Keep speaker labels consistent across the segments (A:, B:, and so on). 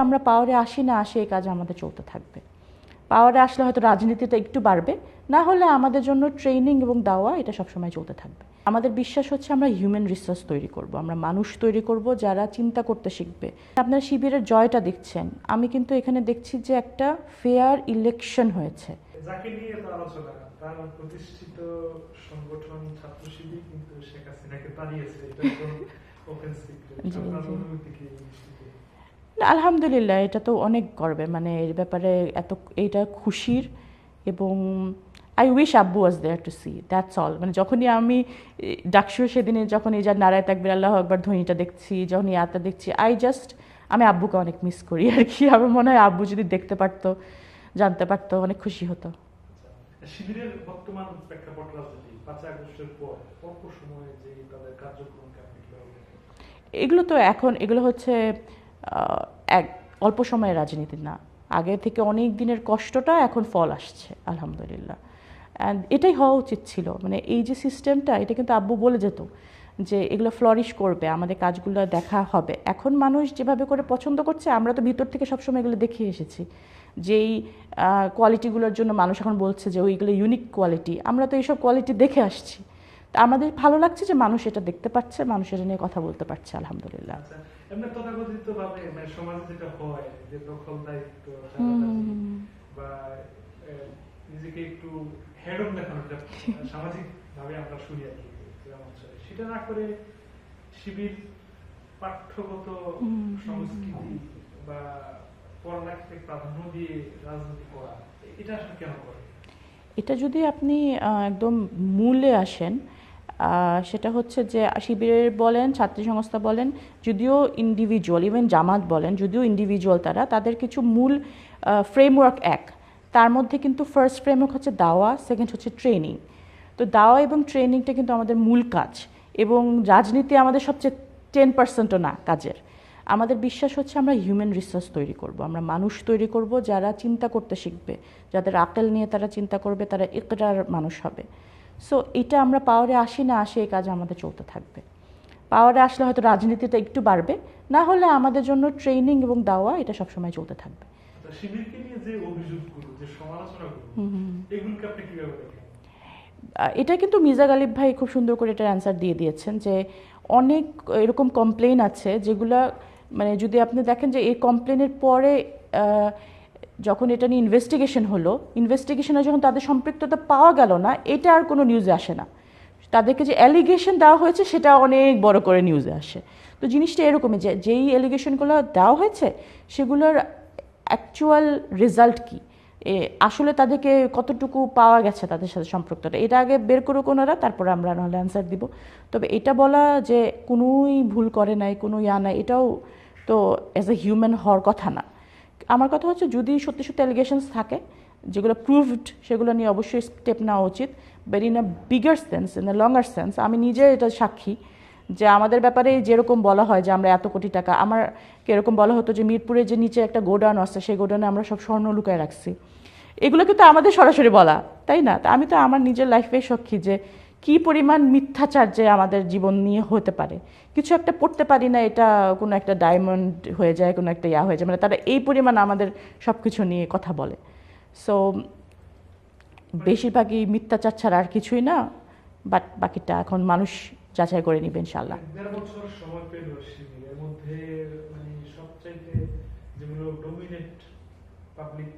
A: আমরা পাওয়ারে আসি না আসি এই কাজ আমাদের চলতে থাকবে। পাওয়ারে আসলে হয়তো রাজনীতিটা একটু বাড়বে, না হলে আমাদের জন্য ট্রেনিং এবং দাওয়া এটা সবসময় চলতে থাকবে। আমাদের বিশ্বাস হচ্ছে আমরা হিউম্যান রিসোর্স তৈরি করব, আমরা মানুষ তৈরি করব যারা চিন্তা করতে শিখবে। আপনারা শিবিরের জয়টা দেখছেন, আমি কিন্তু এখানে দেখছি যে একটা ফেয়ার ইলেকশন হয়েছে।
B: যাকে নিয়ে তো আলোচনা, তার প্রতিষ্ঠিত সংগঠন ছাত্র শিবির কিন্তু শেখ হাসিনাকে তাড়িয়েছে, এটা একদম ওপেন সিক্রেট। আপনার অনুভূতি কি?
A: আলহামদুলিল্লাহ, এটা তো অনেক গর্বে, মানে এর ব্যাপারে এইটা খুশির, এবং আই উইশ আব্বু ওয়াজ there to C, that's all. মানে যখনই আমি ডাকসু সেদিনে যখন এই যা নারায় তাকবীর আল্লাহু আকবার ধ্বনিটা দেখছি, যখন ইয়াটা দেখছি, আমি আব্বুকে অনেক মিস করি আর কি। আমার মনে হয় আব্বু যদি দেখতে পারতো, জানতে পারতো, অনেক খুশি হতো।
B: শিবিরের বর্তমান প্রেক্ষাপট রাজনীতি 5 আগস্টের পর অল্প সময়ে যে তাদের কার্যক্রম
A: এগুলো হচ্ছে এক অল্প সময়ের রাজনীতি না, আগে থেকে অনেক দিনের কষ্টটা এখন ফল আসছে আলহামদুলিল্লাহ। অ্যান্ড এটাই হওয়া উচিত ছিল, মানে এই যে সিস্টেমটা, এটা কিন্তু আব্বু বলে যেত যে এগুলো ফ্লরিশ করবে, আমাদের কাজগুলো দেখা হবে। এখন মানুষ যেভাবে করে পছন্দ করছে, আমরা তো ভিতর থেকে সবসময় এগুলো দেখে এসেছি, যেই কোয়ালিটিগুলোর জন্য মানুষ এখন বলছে যে ওইগুলো ইউনিক কোয়ালিটি, আমরা তো এইসব কোয়ালিটি দেখে আসছি। তা আমাদের ভালো লাগছে যে মানুষ এটা দেখতে পাচ্ছে, মানুষ এটা নিয়ে কথা বলতে পারছে আলহামদুলিল্লাহ।
B: এমনি তথাকথিতভাবে মানে সমাজে যেটা হয় যে দখল দায়িত্ব বা নিজেকে একটু হেডম দেখানো, সামাজিক ভাবে আমরা শুনি আর কি, সেটা না করে শিবির পাঠ্যগত সংস্কৃতি বা পড়ালেখাকে প্রাধান্য দিয়ে রাজনীতি করা, এটা আসলে কেন করে?
A: এটা যদি আপনি একদম মূলে আসেন, সেটা হচ্ছে যে শিবিরের বলেন, ছাত্রী সংস্থা বলেন, যদিও ইন্ডিভিজুয়াল, ইভেন জামাত বলেন, যদিও ইন্ডিভিজুয়াল, তাদের কিছু মূল ফ্রেমওয়ার্ক তার মধ্যে কিন্তু ফার্স্ট ফ্রেমওয়ার্ক হচ্ছে দাওয়া, সেকেন্ড হচ্ছে ট্রেনিং। তো দাওয়া এবং ট্রেনিংটা কিন্তু আমাদের মূল কাজ, এবং রাজনীতি আমাদের সবচেয়ে 10%ও না কাজের। আমাদের বিশ্বাস হচ্ছে আমরা হিউম্যান রিসোর্স তৈরি করব, আমরা মানুষ তৈরি করব যারা চিন্তা করতে শিখবে, যাদের আকল নিয়ে তারা চিন্তা করবে, তারা ইকরার মানুষ হবে। সো এটা আমরা পাওয়ারে আসি না আসি এই কাজ আমাদের চলতে থাকবে। পাওয়ারে আসলে হয়তো রাজনীতিটা একটু বাড়বে, না হলে আমাদের জন্য ট্রেনিং এবং দাওয়া এটা সবসময় চলতে থাকবে। এটা কিন্তু মির্জা গালিব ভাই খুব সুন্দর করে এটার অ্যান্সার দিয়ে দিয়েছেন, যে অনেক এরকম কমপ্লেন আছে যেগুলা, মানে যদি আপনি দেখেন যে এই কমপ্লেনের পরে যখন এটা নিয়ে ইনভেস্টিগেশনে যখন তাদের সম্পৃক্ততা পাওয়া গেল না, এটা আর কোনো নিউজে আসে না। তাদেরকে যে অ্যালিগেশন দেওয়া হয়েছে সেটা অনেক বড় করে নিউজে আসে। তো জিনিসটা এরকমই, যে যেই অ্যালিগেশনগুলো দেওয়া হয়েছে সেগুলোর অ্যাকচুয়াল রেজাল্ট কী, আসলে তাদেরকে কতটুকু পাওয়া গেছে তাদের সাথে সম্পৃক্ততা, এটা আগে বের করুক ওনারা, তারপরে আমরা নাহলে অ্যান্সার দিব। তবে এটা বলা যে কোনোই ভুল করে নাই, কোনো নাই, এটাও তো অ্যাজ এ হিউম্যান হওয়ার কথা না। আমার কথা হচ্ছে যদি সত্যি সত্যি অ্যালিগেশনস থাকে যেগুলো প্রুভড, সেগুলো নিয়ে অবশ্যই স্টেপ নেওয়া উচিত, but in a bigger sense, in a longer sense. আমি নিজে এটা সাক্ষী যে আমাদের ব্যাপারে যেরকম বলা হয় যে আমরা এত কোটি টাকা, আমার এরকম বলা হতো যে মিরপুরে যে নিচে একটা গোডাউন আছে, সেই গোডাউনে আমরা সব স্বর্ণ লুকায় রাখছি। এগুলো কিন্তু আমাদের সরাসরি বলা, তাই না? তা আমি তো আমার নিজের লাইফে সাক্ষী যে কি পরিমাণ মিথ্যাচার যে আমাদের জীবন নিয়ে হতে পারে। কিছু একটা পড়তে পারি না, এটা কোনো একটা ডায়মন্ড হয়ে যায়, কোনো একটা হয়ে যায়, মানে তারা এই পরিমাণ আমাদের সব কিছু নিয়ে কথা বলে। সো বেশিরভাগই মিথ্যাচার ছাড়া আর কিছুই না, বাট বাকিটা এখন মানুষ যাচাই করে নিবে ইনশাআল্লাহ।
B: 1.5 বছর সময় পেল শিবিরের মধ্যে, মানে সবচাইতে যেগুলো ডমিনেট পাবলিক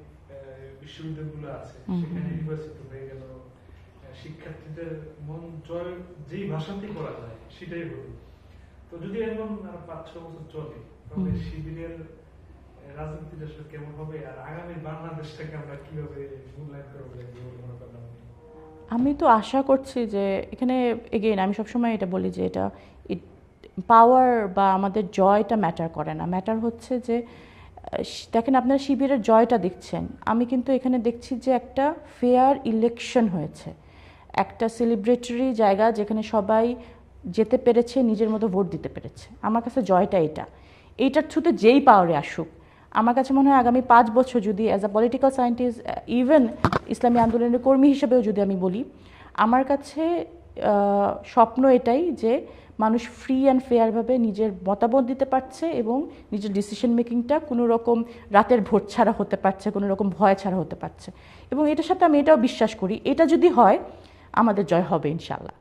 B: বিশ্ববিদ্যালয়গুলো আছে সেখানে নির্বাচিত হয়ে গেল, শিক্ষার্থীদের মন জয় যেই ভাষাতেই করা যায় সেটাই হলো। তো যদি এমন আর 5-6 বছর চলে, তাহলে শিবিরের রাজনীতি আসলে কেমন হবে, আর আগামী বাংলাদেশটাকে আমরা কিভাবে মূল্যায়ন করবো?
A: আমি তো আশা করছি যে এখানে এগেইন আমি সবসময় এটা বলি যে এটা পাওয়ার বা আমাদের জয়টা ম্যাটার করে না, ম্যাটার হচ্ছে যে দেখেন আপনারা শিবিরের জয়টা দেখছেন, আমি কিন্তু এখানে দেখছি যে একটা ফেয়ার ইলেকশন হয়েছে, একটা সেলিব্রেটরি জায়গা যেখানে সবাই যেতে পেরেছে, নিজের মতো ভোট দিতে পেরেছে। আমার কাছে জয়টা এইটার থ্রুতে যেই পাওয়ারে আসুক, আমার কাছে মনে হয় আগামী 5 বছর যদি as a political scientist, even ইসলামী আন্দোলনের কর্মী হিসেবেও যদি আমি বলি, আমার কাছে স্বপ্ন এটাই যে মানুষ ফ্রি অ্যান্ড ফেয়ারভাবে নিজের মতামত দিতে পারছে এবং নিজের ডিসিশন মেকিংটা কোনো রকম রাতের ভোট ছাড়া হতে পারছে, কোনো রকম ভয় ছাড়া হতে পারছে। এবং এটার সাথে আমি এটাও বিশ্বাস করি, এটা যদি হয় আমাদের জয় হবে ইনশাল্লাহ।